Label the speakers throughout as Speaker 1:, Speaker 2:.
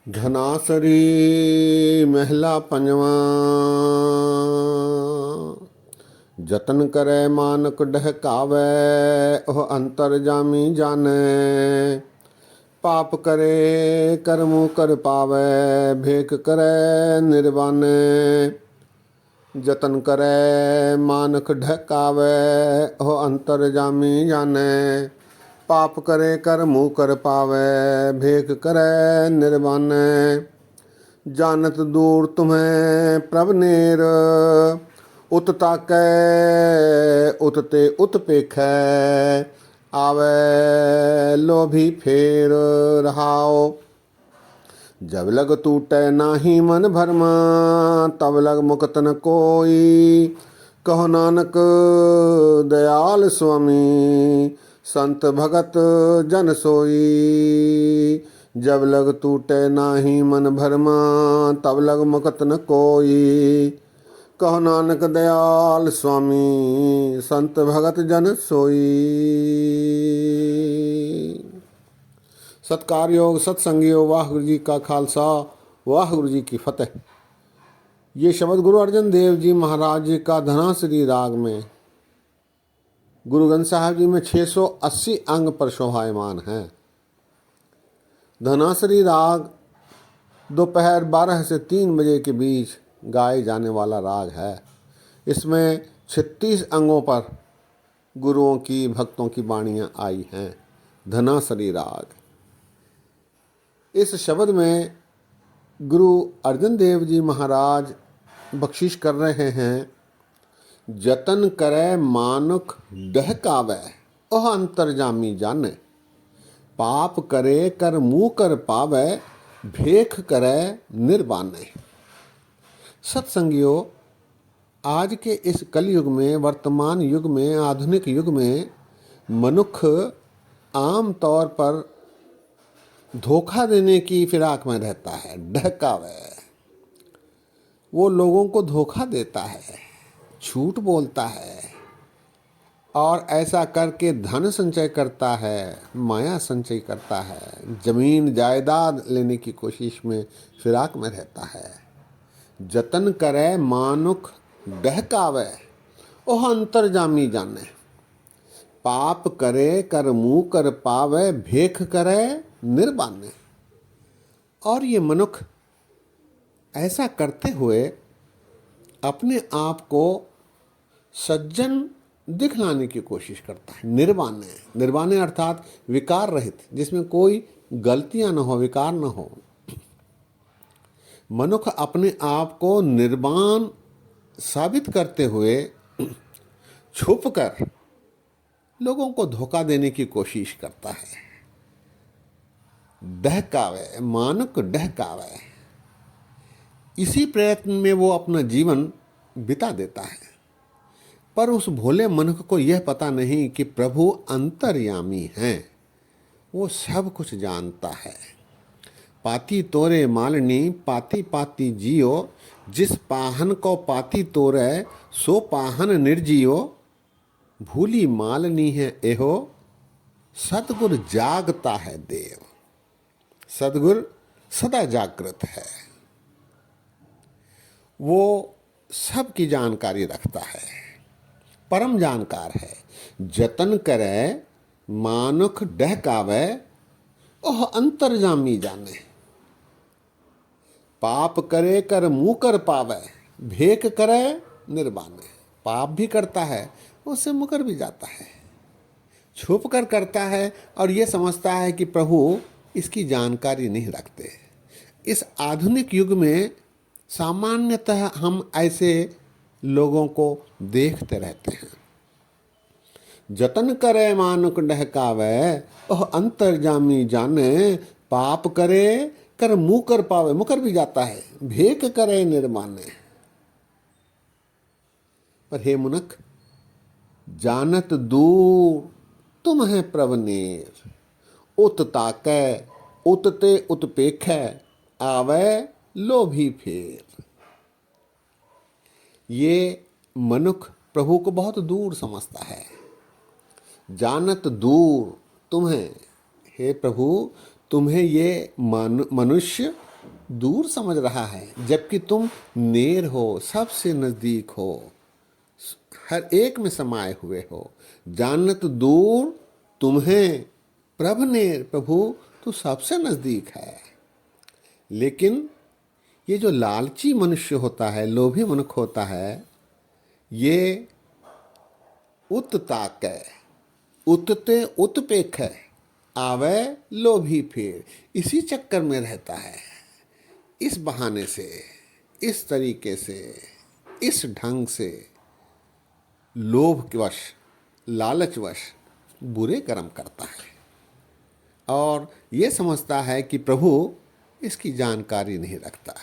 Speaker 1: धनासरी महला पंजवा। जतन करे मानक डहकावे, ओह अंतर जामी जाने। पाप करे कर्मु कर पावे, भेक करे निर्वाणे। जतन करे मानक ढहकावे, ओह अंतर जामी जाने। पाप करे कर्मु कर पावे, भेक करे निर्वाणे। जानत दूर तुम्हें प्रभ नेर, उत ताकै उतते उत पेखै। आवे लोभी फेर रहाओ। जब लग टूटे नाही मन भरमा, तब लग मुकत न कोई। कहो नानक दयाल स्वामी, संत भगत जन सोई। जब लग टूटे नाही मन भरमा, तब लग मुकत न कोई। कहो नानक दयाल स्वामी, संत भगत जन सोई। सत्कार योग सत्संग योग। वाहिगुरु जी का खालसा, वाहिगुरु जी की फतेह। ये शब्द गुरु अर्जन देव जी महाराज जी का धनासरी राग में गुरु ग्रंथ साहिब जी में 680 अंग पर शोभायमान है। धनासरी राग दोपहर 12 से 3 बजे के बीच गाए जाने वाला राग है। इसमें 36 अंगों पर गुरुओं की भक्तों की वाणियाँ आई हैं। धनासरी राग। इस शब्द में गुरु अर्जन देव जी महाराज बख्शिश कर रहे हैं। जतन करे मानुख डहकावे, ओह अंतर्जामी जाने। पाप करे कर मुँह कर पावे, भेख करे निर्वाणे। सत्संगियों, आज के इस कलयुग में, वर्तमान युग में, आधुनिक युग में मनुष्य आम तौर पर धोखा देने की फिराक में रहता है। डहकावे, वो लोगों को धोखा देता है, झूठ बोलता है और ऐसा करके धन संचय करता है, माया संचय करता है, जमीन जायदाद लेने की कोशिश में फिराक में रहता है। जतन करे मानुख डहकावे, ओह अंतर्जामी जाने। पाप करे कर मुँह कर पावे, भेख करे निर्वाणे। और ये मनुष्य ऐसा करते हुए अपने आप को सज्जन दिखलाने की कोशिश करता है। निर्वाणे, निर्वाणे अर्थात विकार रहित, जिसमें कोई गलतियां न हो, विकार न हो। मनुष्य अपने आप को निर्वाण साबित करते हुए छुपकर लोगों को धोखा देने की कोशिश करता है। डहकावे, मानुक डहकावे, इसी प्रयत्न में वो अपना जीवन बिता देता है। पर उस भोले मनुष्य को यह पता नहीं कि प्रभु अंतर्यामी हैं, वो सब कुछ जानता है। पाती तोरे मालनी, पाती पाती जियो। जिस पाहन को पाती तोरे, सो पाहन निर्जियो। भूली मालनी है एहो, सतगुर जागता है देव। सतगुर सदा जागृत है, वो सबकी जानकारी रखता है, परम जानकार है। जतन करे मानुख डहकावे, ओह अंतर्जामी जाने। पाप करे कर मुँह कर पावे, भेक करे निर्वाणे। पाप भी करता है, उससे मुकर भी जाता है, छुप कर करता है और ये समझता है कि प्रभु इसकी जानकारी नहीं रखते। इस आधुनिक युग में सामान्यतः हम ऐसे लोगों को देखते रहते हैं। जतन करे मानुक डहकावे, ओह अंतर्जामी जाने। पाप करे कर मुँह कर पावे, मुकर भी जाता है, भेक करे निर्वाणे। पर हे मुनक, जानत दूर तुम है प्रभ नेर। उत ताकै उतते उत पेखै, आवे लोभी फेर। ये मनुष्य प्रभु को बहुत दूर समझता है। जानत दूर तुम्हें, हे प्रभु, तुम्हें ये मनुष्य दूर समझ रहा है, जबकि तुम नेर हो, सबसे नजदीक हो, हर एक में समाये हुए हो। जानत दूर तुम्हें प्रभ नेर, प्रभु तू सबसे नजदीक है। लेकिन ये जो लालची मनुष्य होता है, लोभी मनुष्य होता है, ये उत्ताक है, उत्ते उत्पेख है, आवे लोभी फिर, इसी चक्कर में रहता है। इस बहाने से, इस तरीके से, इस ढंग से लोभवश, लालचवश बुरे कर्म करता है और ये समझता है कि प्रभु इसकी जानकारी नहीं रखता।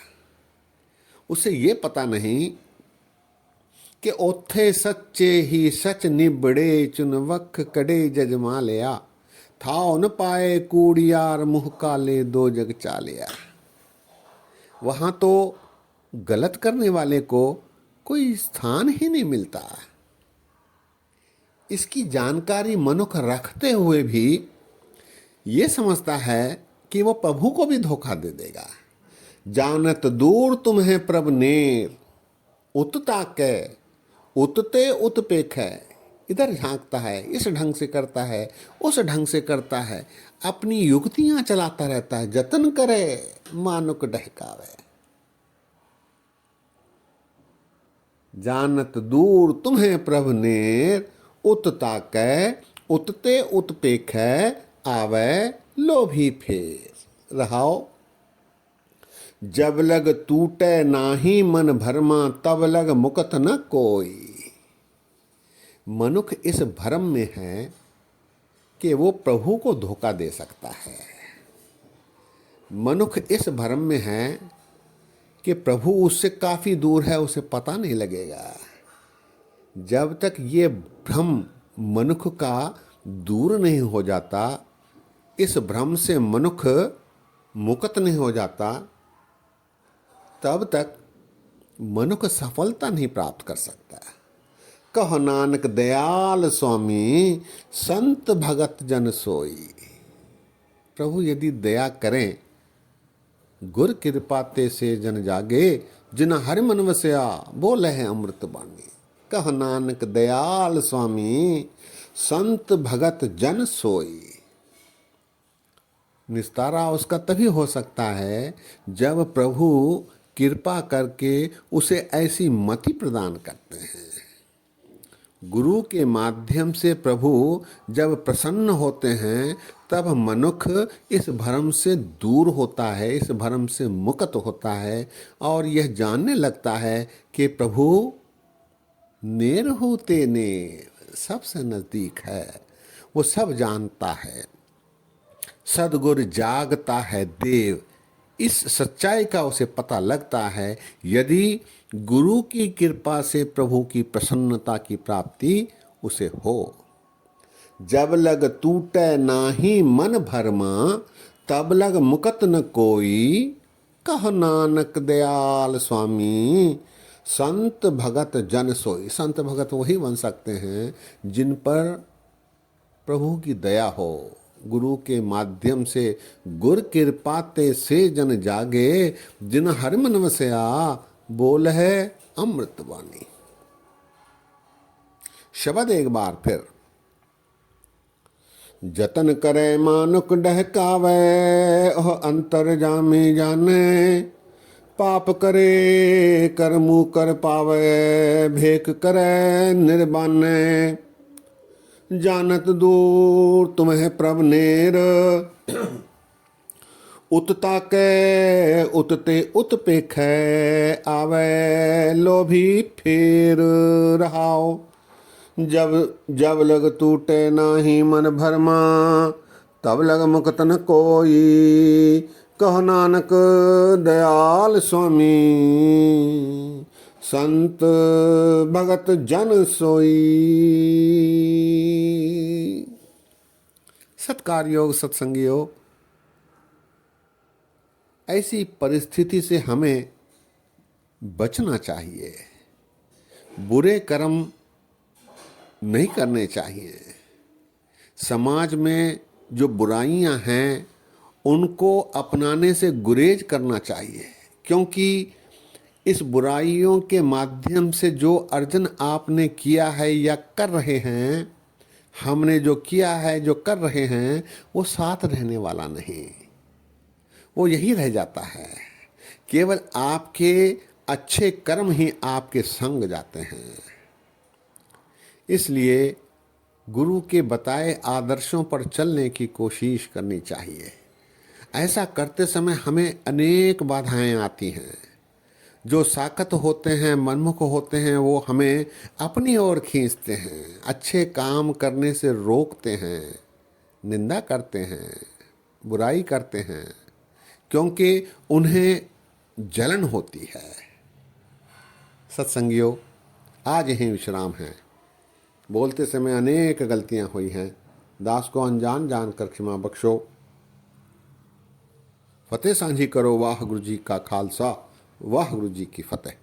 Speaker 1: उसे ये पता नहीं कि ओथे सच्चे ही सच निबड़े, चुन वख कड़े जजमा लिया, थाओ न पाए कूड़ियार, मुँह काले दो जग चालिया। वहाँ तो गलत करने वाले को कोई स्थान ही नहीं मिलता। इसकी जानकारी मनुष्य रखते हुए भी ये समझता है कि वो प्रभु को भी धोखा दे देगा। जानत दूर तुम्हें प्रभ नेर, उत्ताकै उत्ते उत्पेख है, इधर झांकता है, इस ढंग से करता है, उस ढंग से करता है, अपनी युक्तियां चलाता रहता है, जतन करे मानुक डहकावे। जानत दूर तुम्हें प्रभ नेर, उत्ताकै उत्ते उत्पेख है, आवे लोभी फेर। रहाओ जब लग टूटे नाही मन भरमा, तब लग मुकत न कोई। मनुष्य इस भ्रम में है कि वो प्रभु को धोखा दे सकता है। मनुष्य इस भ्रम में है कि प्रभु उससे काफ़ी दूर है, उसे पता नहीं लगेगा। जब तक ये भ्रम मनुष्य का दूर नहीं हो जाता, इस भ्रम से मनुष्य मुक्त नहीं हो जाता, तब तक मनुष्य सफलता नहीं प्राप्त कर सकता। कहो नानक दयाल स्वामी, संत भगत जन सोई। प्रभु यदि दया करें, गुर कृपा ते से जन जागे, जिन हरि मन वसया, बोले हैं अमृत बाणी। कह नानक दयाल स्वामी, संत भगत जन सोई। निस्तारा उसका तभी हो सकता है जब प्रभु कृपा करके उसे ऐसी मति प्रदान करते हैं। गुरु के माध्यम से प्रभु जब प्रसन्न होते हैं, तब मनुष्य इस भ्रम से दूर होता है, इस भ्रम से मुक्त होता है और यह जानने लगता है कि प्रभु नेर होते नेर, सबसे नज़दीक है, वो सब जानता है। सदगुर जागता है देव, इस सच्चाई का उसे पता लगता है। यदि गुरु की कृपा से प्रभु की प्रसन्नता की प्राप्ति उसे हो। जब लग टूटे नाही मन भरमा, तब लग मुकत न कोई। कह नानक दयाल स्वामी, संत भगत जन सोई। संत भगत वही बन सकते हैं जिन पर प्रभु की दया हो। गुरु के माध्यम से गुर कृपा ते से जन जागे, जिन हरि मन वसया, बोल है अमृत वाणी। शब्द एक बार फिर। जतन करे मानुक डहकावे, ओह अंतर जामे जाने। पाप करे कर मुँह कर पावे, भेक करे निर्बाने। जानत दूर तुम्हें प्रभ नेर, उत्ताकै उत्ते उत्पेख है, आवे लोभी फेर। रहाओ जब लग टूटे नाही मन भरमा, तब लग मुकत न कोई। कह नानक दयाल स्वामी, संत भगत जन सोई। सत्कार योग, सत्संगी योग, ऐसी परिस्थिति से हमें बचना चाहिए। बुरे कर्म नहीं करने चाहिए। समाज में जो बुराइयां हैं उनको अपनाने से गुरेज करना चाहिए, क्योंकि इस बुराइयों के माध्यम से जो अर्जन आपने किया है या कर रहे हैं, हमने जो किया है, जो कर रहे हैं, वो साथ रहने वाला नहीं, वो यही रह जाता है। केवल आपके अच्छे कर्म ही आपके संग जाते हैं। इसलिए गुरु के बताए आदर्शों पर चलने की कोशिश करनी चाहिए। ऐसा करते समय हमें अनेक बाधाएं आती हैं। जो साकत होते हैं, मनमुख होते हैं, वो हमें अपनी ओर खींचते हैं, अच्छे काम करने से रोकते हैं, निंदा करते हैं, बुराई करते हैं, क्योंकि उन्हें जलन होती है। सत्संगियों, आज यहीं विश्राम है। बोलते समय अनेक गलतियां हुई हैं, दास को अनजान जानकर क्षमा बख्शो। फतेह सांझी करो, वाह गुरु जी का खालसा, वाह गुरु जी की फतेह।